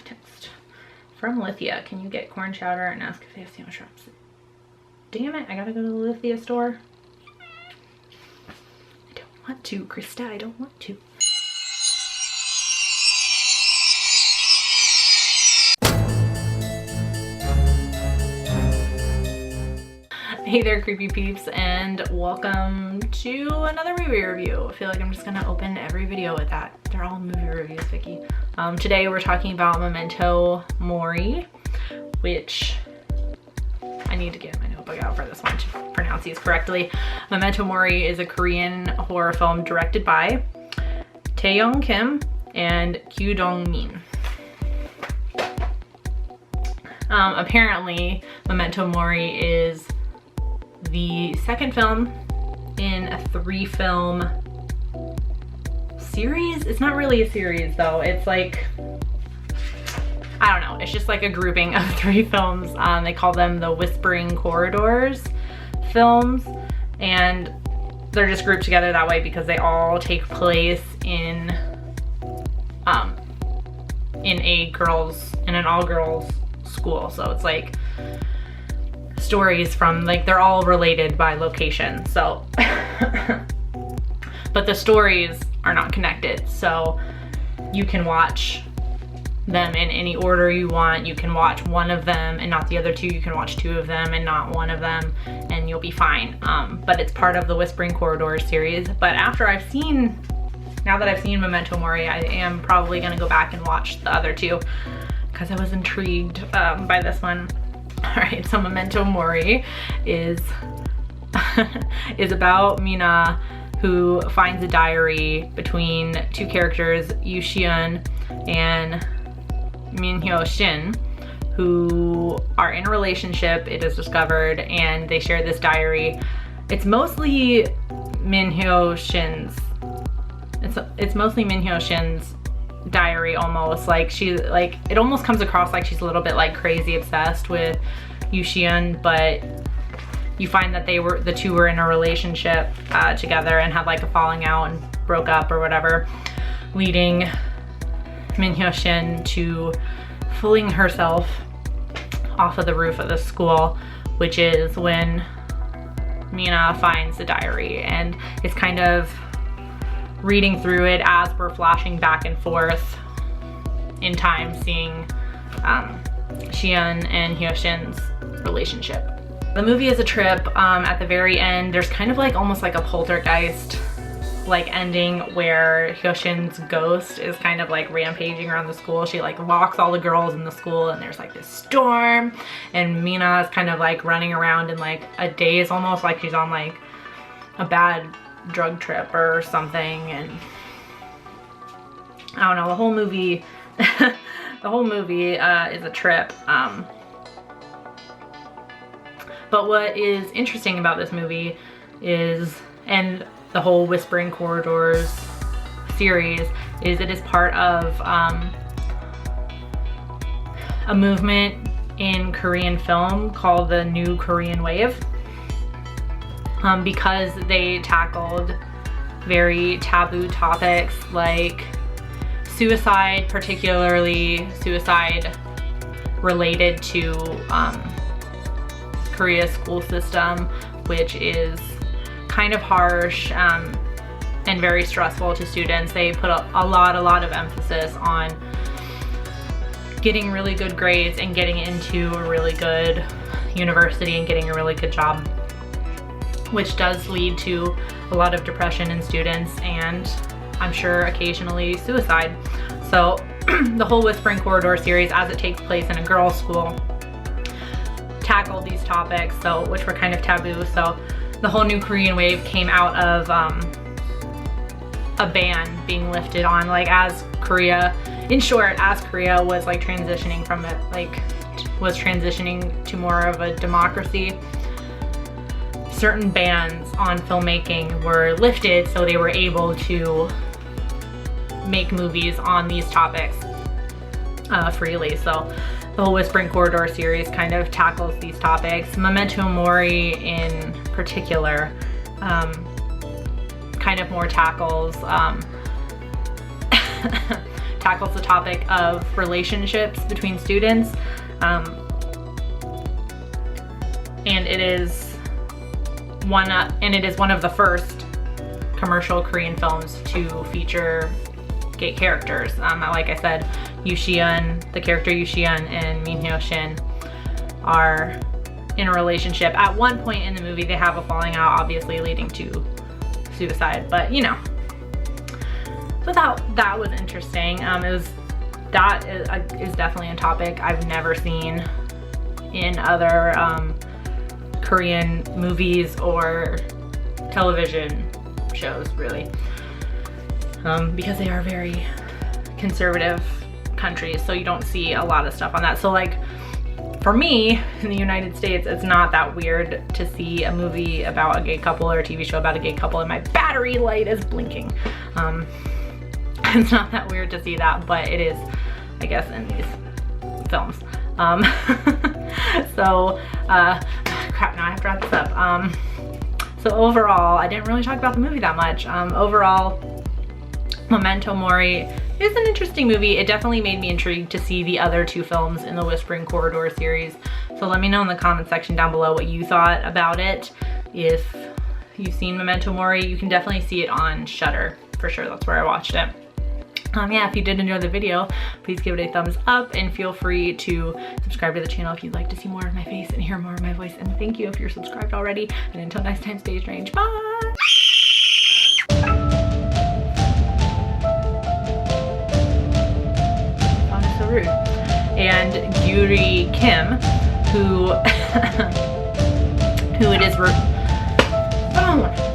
Text. From Lithia, can you get corn chowder and ask if they have sandwich wraps? Damn it, I gotta go to the Lithia store. I don't want to, Krista, I don't want to. Hey there, creepy peeps, and welcome to another movie review. I feel like I'm just gonna open every video with that. They're all movie reviews, Vicky. Today we're talking about Memento Mori, which I need to get my notebook out for this one to pronounce these correctly. Memento Mori is a Korean horror film directed by Tae-Yong Kim and Kyu-Dong Min. Apparently, Memento Mori is the second film in a 3-film series. It's not really a series though. It's like, I don't know. It's just like a grouping of 3 films. They call them the Whispering Corridors films, and they're just grouped together that way because they all take place in an all-girls school. So it's like stories from, like, they're all related by location, so but the stories are not connected, so you can watch them in any order you want. You can watch one of them and not the other 2. You can watch 2 of them and not one of them, and you'll be fine. But it's part of the Whispering Corridors series. But now that I've seen Memento Mori, I am probably gonna go back and watch the other 2 because I was intrigued by this one. Alright, so Memento Mori is about Mina, who finds a diary between 2 characters, Yu-Shion and Min-Hyo Shin, who are in a relationship, it is discovered, and they share this diary. It's mostly Min-Hyo Shin's diary, almost like it almost comes across like she's a little bit like crazy obsessed with Yu-Shion, but you find that the 2 were in a relationship together and had like a falling out and broke up or whatever, leading Min-Hyo Shin to fling herself off of the roof of the school, which is when Mina finds the diary, and it's kind of reading through it as we're flashing back and forth in time, seeing Shion and Hyoshin's relationship. The movie is a trip. At the very end, there's kind of like almost like a poltergeist like ending where Hyoshin's ghost is kind of like rampaging around the school. She like locks all the girls in the school, and there's like this storm, and Mina is kind of like running around in like a daze, almost like she's on like a bad drug trip or something. And I don't know, the whole movie is a trip. But what is interesting about this movie is, and the whole Whispering Corridors series, is it is part of a movement in Korean film called the New Korean Wave. Because they tackled very taboo topics like suicide, particularly suicide related to Korea's school system, which is kind of harsh and very stressful to students. They put a lot of emphasis on getting really good grades and getting into a really good university and getting a really good job, which does lead to a lot of depression in students, and I'm sure occasionally suicide. So the whole Whispering Corridor series, as it takes place in a girls' school, tackled these topics, which were kind of taboo. So the whole New Korean Wave came out of a ban being lifted on, like, as Korea, in short, as Korea was like transitioning from it, like was transitioning to more of a democracy, certain bans on filmmaking were lifted, so they were able to make movies on these topics freely. So the whole Whispering Corridor series kind of tackles these topics. Memento Mori in particular kind of more tackles tackles the topic of relationships between students. And it is one of the first commercial Korean films to feature gay characters. Like I said, the character Yoo Si-yeon and Min Hyo-shin are in a relationship. At one point in the movie, they have a falling out, obviously leading to suicide, but you know. So that was interesting. That is definitely a topic I've never seen in other Korean movies or television shows, really, because they are very conservative countries, so you don't see a lot of stuff on that. So like for me in the United States, it's not that weird to see a movie about a gay couple or a TV show about a gay couple, and my battery light is blinking. It's not that weird to see that, but it is, I guess, in these films. So crap, now I have to wrap this up. So overall, I didn't really talk about the movie that much. Overall, Memento Mori is an interesting movie. It definitely made me intrigued to see the other 2 films in the Whispering Corridor series. So let me know in the comment section down below what you thought about it. If you've seen Memento Mori, you can definitely see it on Shudder for sure. That's where I watched it. Yeah, if you did enjoy the video, please give it a thumbs up and feel free to subscribe to the channel if you'd like to see more of my face and hear more of my voice. And thank you if you're subscribed already. And until next time, stay strange. Bye! Oh, so rude. And Gyuri Kim, who it is. Oh.